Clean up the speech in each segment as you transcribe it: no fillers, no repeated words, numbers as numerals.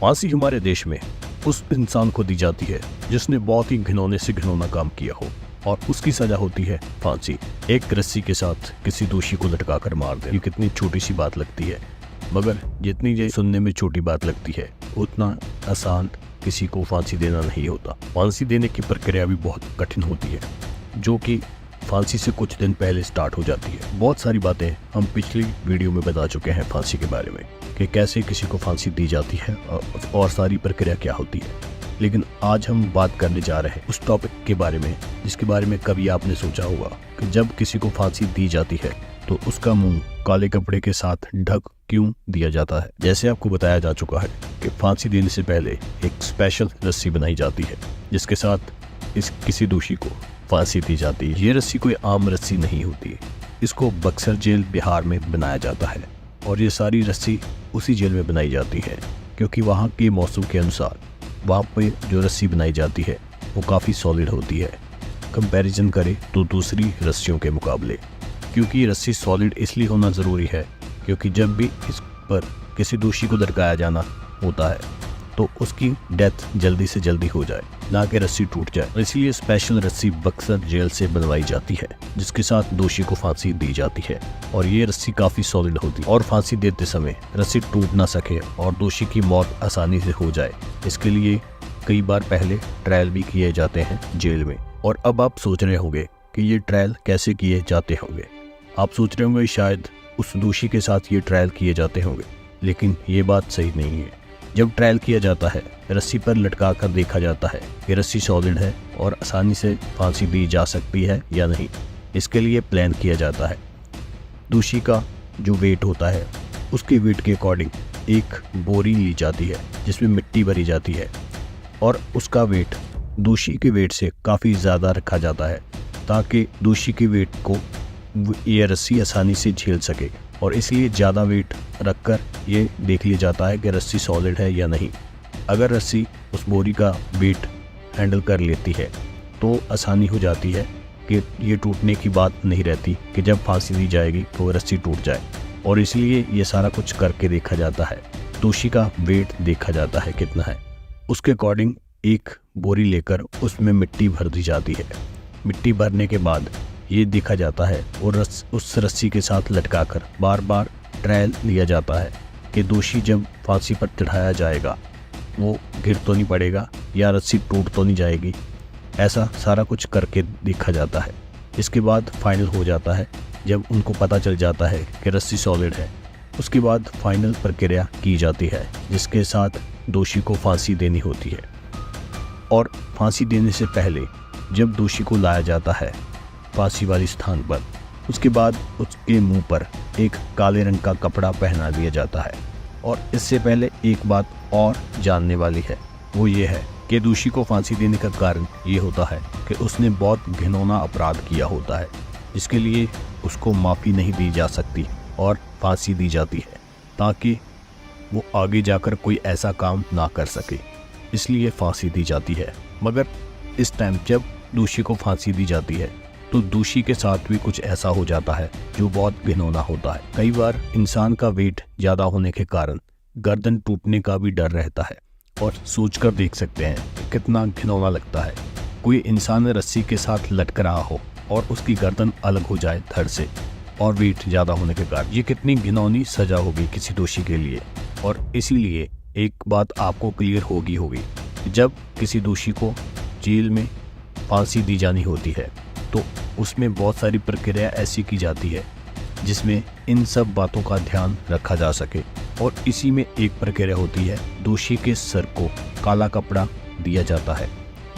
फांसी हमारे देश में उस इंसान को दी जाती है जिसने बहुत ही घिनौने से घिनौना काम किया हो और उसकी सजा होती है फांसी। एक रस्सी के साथ किसी दोषी को लटका कर मार दे। ये कितनी छोटी सी बात लगती है, मगर जितनी ये सुनने में छोटी बात लगती है उतना आसान किसी को फांसी देना नहीं होता। फांसी देने की प्रक्रिया भी बहुत कठिन होती है, जो कि फांसी से कुछ दिन पहले स्टार्ट हो जाती है। बहुत सारी बातें हम पिछली वीडियो में बता चुके हैं फांसी के बारे में कि कैसे किसी को फांसी दी जाती है और सारी प्रक्रिया क्या होती है। लेकिन आज हम बात करने जा रहे हैं उस टॉपिक के बारे में जिसके बारे में कभी आपने सोचा होगा कि जब किसी को फांसी दी जाती है तो उसका मुंह काले कपड़े के साथ ढक क्यों दिया जाता है। जैसे आपको बताया जा चुका है कि फांसी देने से पहले एक स्पेशल रस्सी बनाई जाती है जिसके साथ किसी दोषी को फांसी दी जाती है। ये रस्सी कोई आम रस्सी नहीं होती, इसको बक्सर जेल बिहार में बनाया जाता है और ये सारी रस्सी उसी जेल में बनाई जाती है क्योंकि वहाँ के मौसम के अनुसार वहाँ पे जो रस्सी बनाई जाती है वो काफ़ी सॉलिड होती है कंपैरिजन करें तो दूसरी रस्सियों के मुकाबले। क्योंकि ये रस्सी सॉलिड इसलिए होना ज़रूरी है क्योंकि जब भी इस पर किसी दोषी को लटकाया जाना होता है तो उसकी डेथ जल्दी से जल्दी हो जाए, ना कि रस्सी टूट जाए। इसलिए स्पेशल रस्सी बक्सर जेल से बनवाई जाती है जिसके साथ दोषी को फांसी दी जाती है और ये रस्सी काफ़ी सॉलिड होती है और फांसी देते समय रस्सी टूट ना सके और दोषी की मौत आसानी से हो जाए। इसके लिए कई बार पहले ट्रायल भी किए जाते हैं जेल में। और अब आप सोच रहे होंगे कि ये ट्रायल कैसे किए जाते होंगे। आप सोच रहे होंगे शायद उस दोषी के साथ ये ट्रायल किए जाते होंगे, लेकिन ये बात सही नहीं है। जब ट्रायल किया जाता है रस्सी पर लटका कर देखा जाता है कि रस्सी सॉलिड है और आसानी से फांसी दी जा सकती है या नहीं। इसके लिए प्लान किया जाता है। दोषी का जो वेट होता है उसके वेट के अकॉर्डिंग एक बोरी ली जाती है जिसमें मिट्टी भरी जाती है और उसका वेट दोषी के वेट से काफ़ी ज़्यादा रखा जाता है ताकि दोषी के वेट को ये रस्सी आसानी से झेल सके। और इसलिए ज़्यादा वेट रखकर ये देख लिया जाता है कि रस्सी सॉलिड है या नहीं। अगर रस्सी उस बोरी का वेट हैंडल कर लेती है तो आसानी हो जाती है कि ये टूटने की बात नहीं रहती कि जब फांसी दी जाएगी तो रस्सी टूट जाए। और इसलिए ये सारा कुछ करके देखा जाता है। दोषी का वेट देखा जाता है कितना है, उसके अकॉर्डिंग एक बोरी लेकर उसमें मिट्टी भर दी जाती है। मिट्टी भरने के बाद ये देखा जाता है और उस रस्सी के साथ लटकाकर बार बार ट्रायल लिया जाता है कि दोषी जब फांसी पर चढ़ाया जाएगा वो गिर तो नहीं पड़ेगा या रस्सी टूट तो नहीं जाएगी। ऐसा सारा कुछ करके देखा जाता है। इसके बाद फाइनल हो जाता है जब उनको पता चल जाता है कि रस्सी सॉलिड है। उसके बाद फाइनल प्रक्रिया की जाती है जिसके साथ दोषी को फांसी देनी होती है। और फांसी देने से पहले जब दोषी को लाया जाता है फांसी वाली स्थान पर, उसके बाद उसके मुंह पर एक काले रंग का कपड़ा पहना दिया जाता है। और इससे पहले एक बात और जानने वाली है, वो ये है कि दोषी को फांसी देने का कारण ये होता है कि उसने बहुत घिनौना अपराध किया होता है जिसके लिए उसको माफ़ी नहीं दी जा सकती और फांसी दी जाती है ताकि वो आगे जाकर कोई ऐसा काम ना कर सके, इसलिए फांसी दी जाती है। मगर इस टाइम जब दोषी को फांसी दी जाती है तो दोषी के साथ भी कुछ ऐसा हो जाता है जो बहुत घिनौना होता है। कई बार इंसान का वेट ज़्यादा होने के कारण गर्दन टूटने का भी डर रहता है और सोचकर देख सकते हैं कितना घिनौना लगता है। कोई इंसान रस्सी के साथ लटक रहा हो और उसकी गर्दन अलग हो जाए धड़ से और वेट ज़्यादा होने के कारण, ये कितनी घिनौनी सजा होगी किसी दोषी के लिए। और इसीलिए एक बात आपको क्लियर होगी जब किसी दोषी को जेल में फांसी दी जानी होती है तो उसमें बहुत सारी प्रक्रिया ऐसी की जाती है जिसमें इन सब बातों का ध्यान रखा जा सके। और इसी में एक प्रक्रिया होती है, दोषी के सर को काला कपड़ा दिया जाता है।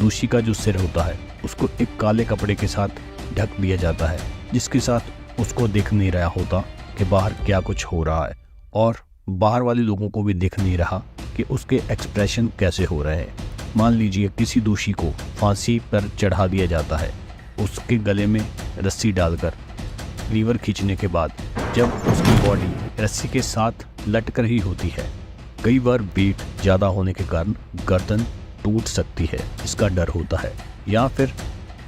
दोषी का जो सिर होता है उसको एक काले कपड़े के साथ ढक दिया जाता है जिसके साथ उसको दिख नहीं रहा होता कि बाहर क्या कुछ हो रहा है और बाहर वाले लोगों को भी दिख नहीं रहा कि उसके एक्सप्रेशन कैसे हो रहे हैं। मान लीजिए किसी दोषी को फांसी पर चढ़ा दिया जाता है, उसके गले में रस्सी डालकर लीवर खींचने के बाद जब उसकी बॉडी रस्सी के साथ लटक रही होती है, कई बार वेट ज़्यादा होने के कारण गर्दन टूट सकती है, इसका डर होता है। या फिर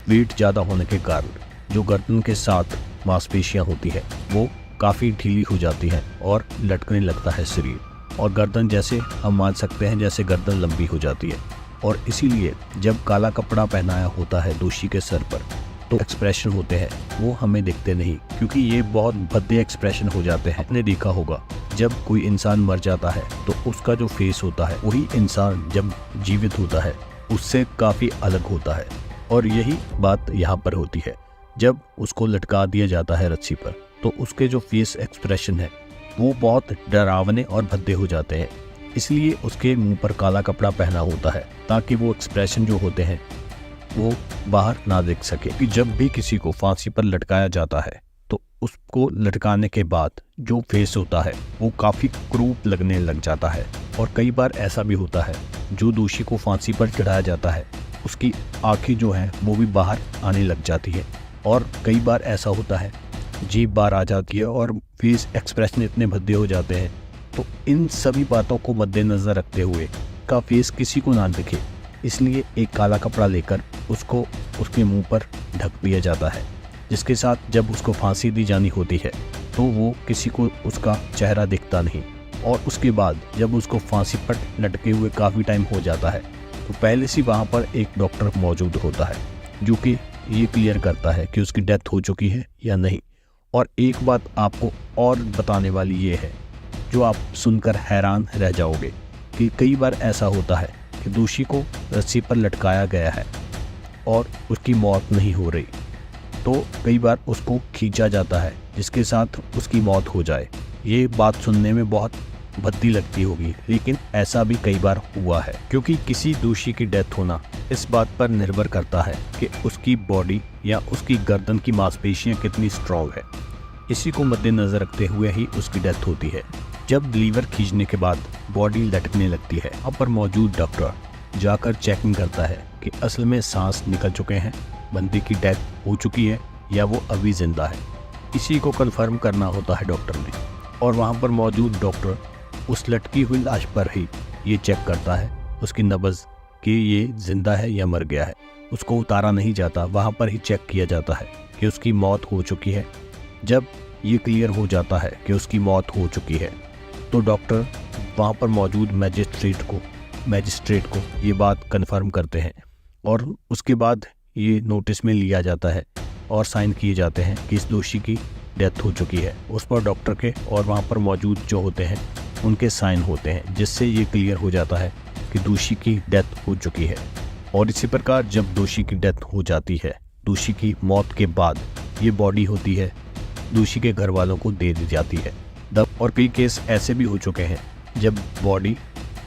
वेट ज़्यादा होने के कारण जो गर्दन के साथ मांसपेशियां होती है वो काफ़ी ढीली हो जाती हैं और लटकने लगता है शरीर। और गर्दन जैसे हम मान सकते हैं जैसे गर्दन लंबी हो जाती है। और इसीलिए जब काला कपड़ा पहनाया होता है दोषी के सर पर तो एक्सप्रेशन होते हैं वो हमें दिखते नहीं, क्योंकि ये बहुत भद्दे एक्सप्रेशन हो जाते हैं। आपने देखा होगा जब कोई इंसान मर जाता है तो उसका जो फेस होता है वही इंसान जब जीवित होता है उससे काफ़ी अलग होता है। और यही बात यहाँ पर होती है, जब उसको लटका दिया जाता है रस्सी पर तो उसके जो फेस एक्सप्रेशन है वो बहुत डरावने और भद्दे हो जाते हैं। इसलिए उसके मुंह पर काला कपड़ा पहना होता है ताकि वो एक्सप्रेशन जो होते हैं वो बाहर ना दिख सके। कि जब भी किसी को फांसी पर लटकाया जाता है तो उसको लटकाने के बाद जो फेस होता है वो काफ़ी क्रूप लगने लग जाता है। और कई बार ऐसा भी होता है जो दोषी को फांसी पर चढ़ाया जाता है उसकी आंखें जो हैं वो भी बाहर आने लग जाती है। और कई बार ऐसा होता है जीभ बाहर आ जाती है और फेस एक्सप्रेशन इतने भद्दे हो जाते हैं। तो इन सभी बातों को मद्देनज़र रखते हुए का फेस किसी को ना दिखे, इसलिए एक काला कपड़ा लेकर उसको उसके मुंह पर ढक दिया जाता है, जिसके साथ जब उसको फांसी दी जानी होती है तो वो किसी को उसका चेहरा दिखता नहीं। और उसके बाद जब उसको फांसी पर लटके हुए काफ़ी टाइम हो जाता है तो पहले से वहाँ पर एक डॉक्टर मौजूद होता है जो कि ये क्लियर करता है कि उसकी डेथ हो चुकी है या नहीं। और एक बात आपको और बताने वाली ये है जो आप सुनकर हैरान रह जाओगे कि कई बार ऐसा होता है कि दोषी को रस्सी पर लटकाया गया है और उसकी मौत नहीं हो रही, तो कई बार उसको खींचा जाता है जिसके साथ उसकी मौत हो जाए। ये बात सुनने में बहुत भद्दी लगती होगी, लेकिन ऐसा भी कई बार हुआ है, क्योंकि किसी दोषी की डेथ होना इस बात पर निर्भर करता है कि उसकी बॉडी या उसकी गर्दन की मांसपेशियां कितनी स्ट्रॉन्ग है। इसी को मद्देनजर रखते हुए ही उसकी डेथ होती है। जब लीवर खींचने के बाद बॉडी लटकने लगती है, वहाँ पर मौजूद डॉक्टर जाकर चेकिंग करता है कि असल में सांस निकल चुके हैं, बंदे की डेथ हो चुकी है या वो अभी जिंदा है। इसी को कंफर्म करना होता है डॉक्टर ने। और वहाँ पर मौजूद डॉक्टर उस लटकी हुई लाश पर ही ये चेक करता है उसकी नब्ज़ कि ये जिंदा है या मर गया है। उसको उतारा नहीं जाता, वहाँ पर ही चेक किया जाता है कि उसकी मौत हो चुकी है। जब ये क्लियर हो जाता है कि उसकी मौत हो चुकी है तो डॉक्टर वहाँ पर मौजूद मैजिस्ट्रेट को ये बात कन्फर्म करते हैं और उसके बाद ये नोटिस में लिया जाता है और साइन किए जाते हैं कि इस दोषी की डेथ हो चुकी है। उस पर डॉक्टर के और वहाँ पर मौजूद जो होते हैं उनके साइन होते हैं, जिससे ये क्लियर हो जाता है कि दोषी की डेथ हो चुकी है। और इसी प्रकार जब दोषी की डेथ हो जाती है, दोषी की मौत के बाद ये बॉडी होती है दोषी के घर वालों को दे दी जाती है। और कई केस ऐसे भी हो चुके हैं जब बॉडी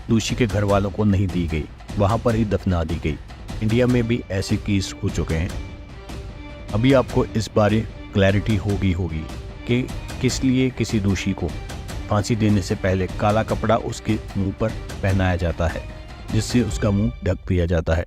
दोषी के घर वालों को नहीं दी गई, वहाँ पर ही दफना दी गई। इंडिया में भी ऐसे केस हो चुके हैं। अभी आपको इस बारे क्लैरिटी होगी कि किस लिए किसी दोषी को फांसी देने से पहले काला कपड़ा उसके मुंह पर पहनाया जाता है, जिससे उसका मुंह ढक दिया जाता है।